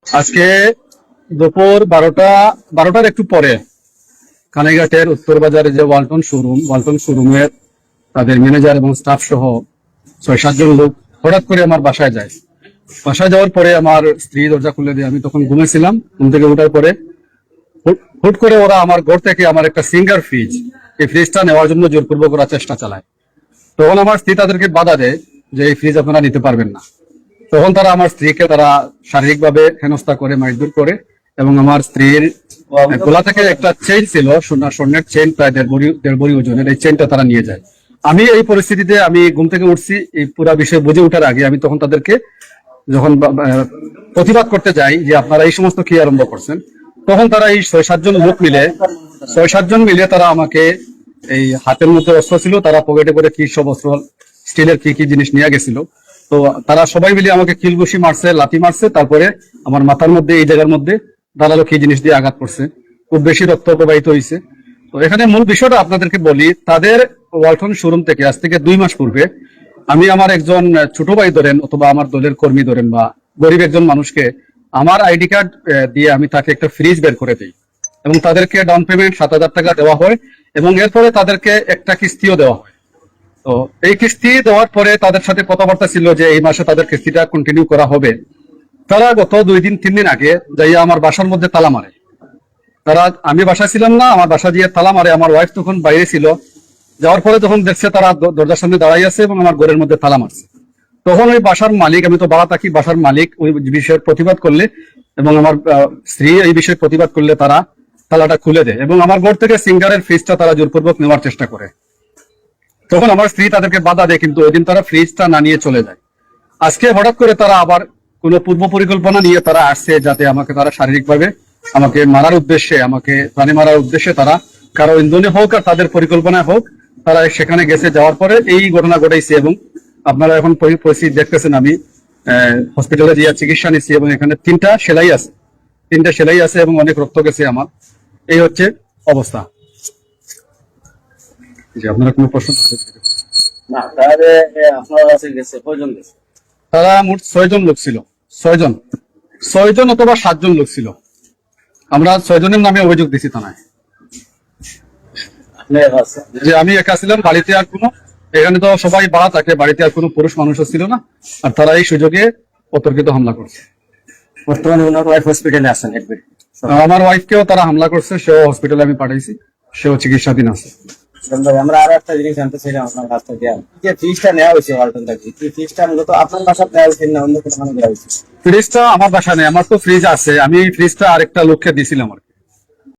আজকে দুপুর 12টার একটু পরে কানাইঘাটের উত্তর বাজারে যে ওয়ালটন শোরুমের তাদের ম্যানেজার এবং স্টাফ সহ 6-7 জন লোক হঠাৎ করে আমার বাসায় যায়। বাসায় যাওয়ার পরে আমার স্ত্রী দরজা খুলে দিয়ে, আমি তখন ঘুমেছিলাম, ঘুম থেকে ওঠার পরে হুট করে ওরা আমার ঘর থেকে আমার একটা সিঙ্গার ফ্রিজ, এই ফ্রিজটা নেওয়ার জন্য জোরপূর্বক ওরা চেষ্টা চালায়। তখন আমার স্ত্রী তাদেরকে বাধা দেয় যে এই ফ্রিজ আপনারা নিতে পারবেন না। তখন তারা আমার স্ত্রীকে তারা শারীরিকভাবে হেনস্থা করে, মারধর করে, এবং আমার স্ত্রীর গলা থেকে একটা চেইন ছিল, স্বর্ণের চেইন, প্রায় 1.5 ভরি ওজনের, এই চেইনটা তারা নিয়ে যায়। আমি এই পরিস্থিতিতে আমি ঘুম থেকে উঠছি, এই পুরো বিষয় বুঝে ওঠার আগে আমি তখন তাদেরকে যখন প্রতিবাদ করতে যাই যে আপনারা এই সমস্ত কি আরম্ভ করছেন, তখন তারা এই 6-7 জন মিলে তারা আমাকে, এই হাতের মধ্যে অস্ত্র ছিল, তারা পকেটে করে কি সব অস্ত্র, স্টিলের কি কি জিনিস নিয়ে গেছিল, তো তারা সবাই মিলে আমাকে কিলঘুষি মারছে, লাথি মারছে, তারপরে আমার মাথার মধ্যে এই জায়গার মধ্যে দাঁড়ালো কি জিনিস দিয়ে আঘাত করছে, খুব বেশি রক্ত প্রবাহিত হয়েছে। তো এখানে মূল বিষয়টা আপনাদেরকে বলি, তাদের ওয়ালটন শোরুম থেকে আজ থেকে 2 মাস পূর্বে আমি আমার একজন ছোট ভাই ধরেন অথবা আমার দলের কর্মী ধরেন বা গরিব একজন মানুষকে আমার আইডি কার্ড দিয়ে আমি তাকে একটা ফ্রিজ বের করে দিই, এবং তাদেরকে ডাউন পেমেন্ট 7,000 টাকা দেওয়া হয়, এবং এরপরে তাদেরকে একটা কিস্তিও দেওয়া হয়। তো এই কিস্তি দেওয়ার পরে তাদের সাথে কথাবার্তা ছিল যে এই মাসে তাদের কিস্তিটা কন্টিনিউ করা হবে। তারা গত 2-3 দিন আগে যাইয়া আমার বাসার মধ্যে তালা মারে। আমি বাসায় ছিলাম না, আমার বাসা দিয়ে তালা মারে। আমার ওয়াইফ তখন বাইরে ছিল। যাওয়ার পরে যখন দেখছে তারা দরজার সামনে দাঁড়াই আছে এবং আমার ঘরের মধ্যে তালা মারছে, তখন ওই বাসার মালিক, আমি তো ভাড়া থাকি, বাসার মালিক ওই বিষয়ের প্রতিবাদ করলে এবং আমার স্ত্রী এই বিষয়ে প্রতিবাদ করলে তারা তালাটা খুলে দেয় এবং আমার ঘর থেকে সিঙ্গারের ফ্রিজটা তারা জোরপূর্বক নেওয়ার চেষ্টা করে। তখন আমার স্ত্রী তাদেরকে বাধা দেয়, কিন্তু ওই দিন তারা ফ্রিজটা না নিয়ে চলে যায়। আজকে হঠাৎ করে তারা আবার কোন পূর্ব পরিকল্পনা নিয়ে তারা আসছে, যাতে আমাকে তারা শারীরিকভাবে আমাকে মারার উদ্দেশ্যে, আমাকে প্রাণী মারার উদ্দেশ্যে তারা কারো ইন্ধনে হোক আর তাদের পরিকল্পনায় হোক, তারা সেখানে গেছে। যাওয়ার পরে এই ঘটনা ঘটাইছে এবং আপনারা এখন পরিস্থিতি দেখতেছেন। আমি হসপিটালে গিয়ে চিকিৎসা নিচ্ছি এবং এখানে 3টা সেলাই আছে এবং অনেক রক্ত গেছে আমার। এই হচ্ছে অবস্থা। জি, আপনারা কোনো প্রশ্ন? না, তাহলে আপনার কাছে গেছে কয়জন গেছে? তারা মোট 6 জন লোক ছিল। 6 জন অথবা 7 জন লোক ছিল। আমরা 6 জনের নামে অভিযোগ দিছি থানায়। যে আমি একা ছিলাম, বাড়িতে আর কোনো, এখানে তো সবাই ভাড়া থাকে, বাড়িতে আর কোনো পুরুষ মানুষও ছিল না, আর তারা এই সুযোগে অতর্কিত হামলা করছে। বর্তমানে ওনার ওয়াইফ হসপিটালে আছেন? আমার ওয়াইফকেও তারা হামলা করছে, সেও হসপিটালে আমি পাঠাইছি, সেও চিকিৎসাধীন আছে। আমরা আরো একটা জিনিস জানতে চাইলাম আপনার কাছ থেকে, যে ফ্রিজটা নেওয়া হয়েছে ওয়ালটন থেকে, ফ্রিজটা মূলত আপনার বাসায় নেওয়া হয়েছে না অন্য কোনো দেওয়া হয়েছে? ফ্রিজটা আমার বাসায় নেই, আমার তো ফ্রিজ আছে, আমি ফ্রিজটা আরেকটা লোককে দিয়েছিলাম আর কি।